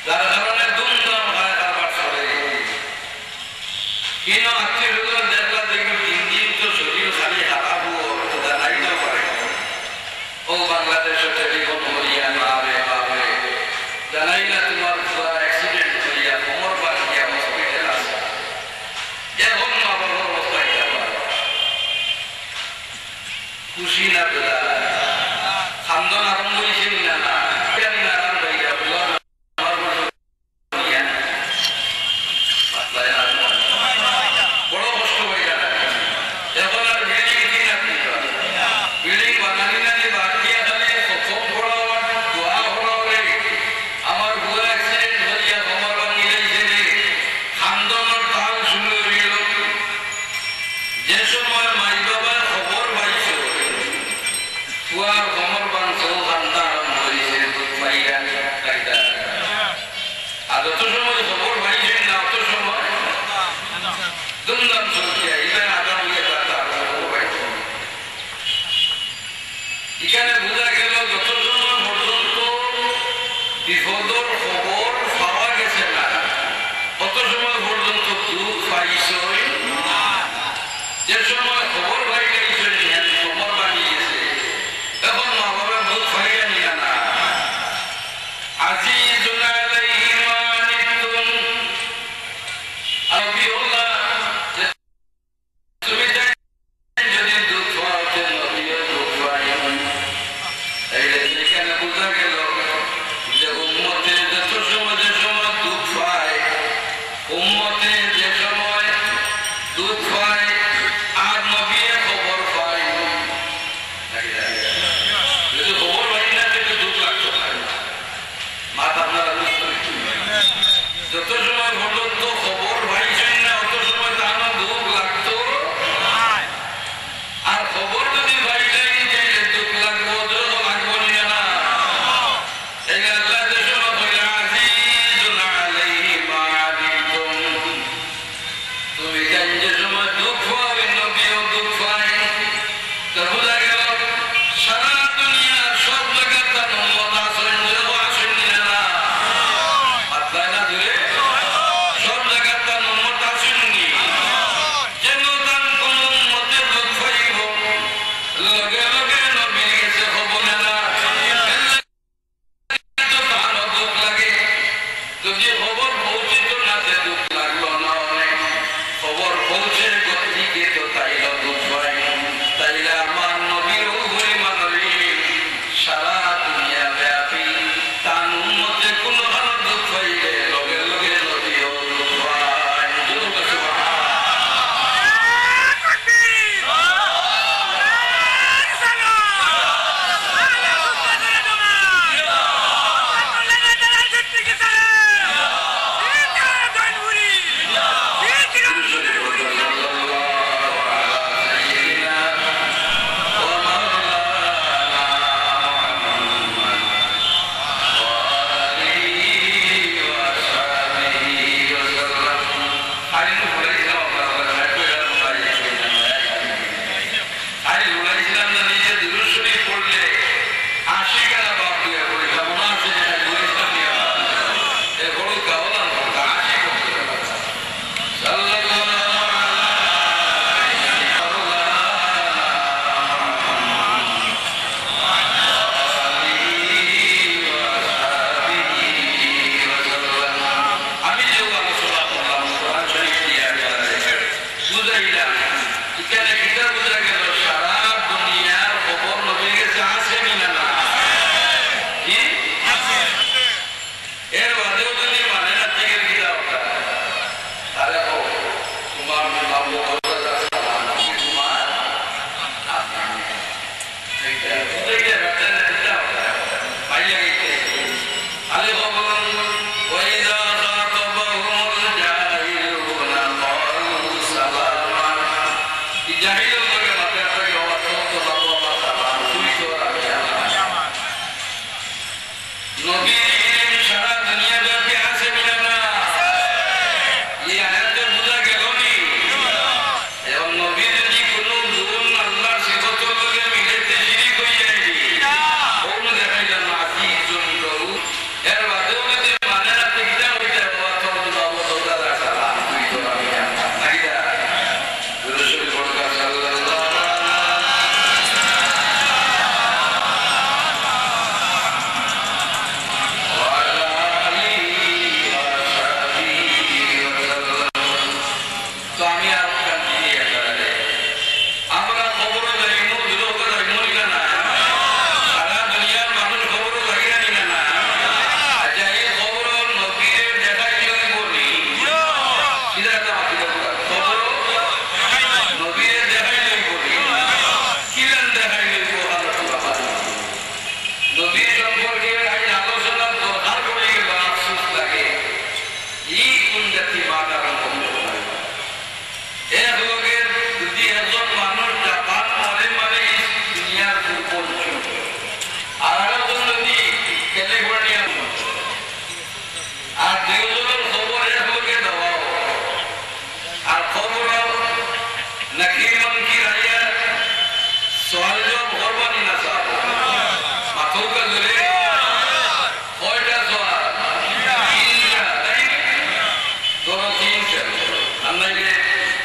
যার কারণে দুমদাম হয় আবার চলে কিনো আত্মীয় স্বজন দেখলা দেখি দিন দিন তো শরীর খালি হারাবো জানাই না পারে ও বাংলাদেশে টেলিফোন করিয়া বাবে বাবে জানাই না তোমার পুরা অ্যাক্সিডেন্ট করিয়া কোমর বাঁধিয়া হসপিটাল আছে এখন মা বাবার অবস্থা খুশি না বেলা খান্দন আরম্ভ হয়েছে না না এখানে বোঝা গেল যত সময় পর্যন্ত বিপদর খবর পাওয়া গেছে না কত সময় পর্যন্ত দুঃখ পাইছই যে সময় খবর পাই গেছে খবর বানিয়েছে এখন মা বাবার দুঃখ পাইয়া নিয়ে না আজি মাথা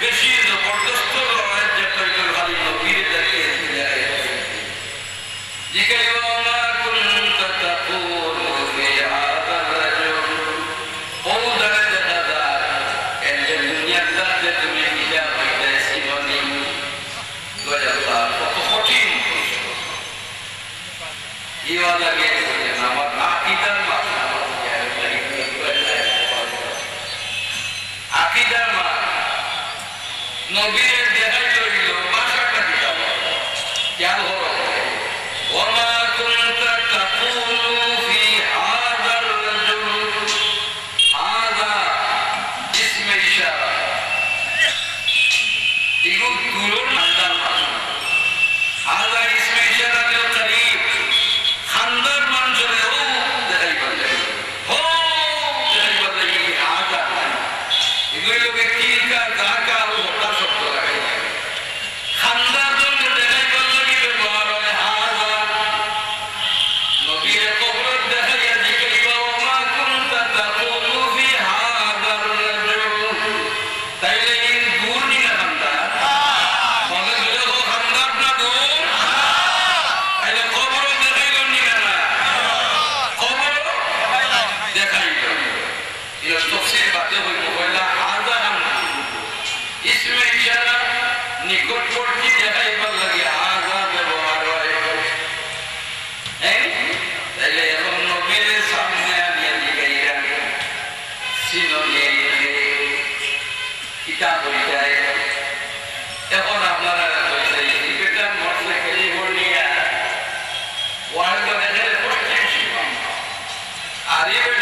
বেশি জবরদস্ত রয় যে তৈরি খালি নবীর দেখে জিজ্ঞাসা মা কুনতা তাকুলু ফি হাযা রাজুল ও দারে দাদা এর দুনিয়ার দাদা তুমি কিটা হইতাছি বনি গয়াল্লাহ কত কঠিন ইয়া লাগে আমার আকীদার মাথা আকীদার মা নবীর দেখাই লইল ভাষাটা দিতে খেয়াল করো ওমা কুনতা তাকুলু ফি হাযার রাজুল হাযা ইসমে ইশারা এগুলো দূরের নাম হাযা ইসমে ইশারা কে করিব খানদার মানুষের ও দেখাই বলে ও দেখাই বলে এই হাযা এগুলো লোকে কিলকা গাকা ও হতা শব্দ লাগে খানদার জন্য দেখাই বলে কি ব্যবহার হয় হাযা নবীর কবর দেখাইয়া জিজ্ঞাসা ওমা কুনতা তাকুলু ফি হাযার রাজুল তাইলে এই দূর নি না খানদার মনে হলো ও খানদার না দূর তাইলে কবর দেখাইল নি না কবর দেখাইল এটা তফসির বাতে হইল কইলা হাযা ইসমে ইশারা নিকটবর্তী দেখাইবার লাগে হাযা ব্যবহার হয় তাইলে এখন নবীর সামনে আনিয়া দিগাইরা সিনোনিয়ে কিতাব হইতায় এখন আপনারা কইতাই বেটা মরলে খেলি বলিয়া ওয়ার্ল্ড দেখে পড়তে আর এই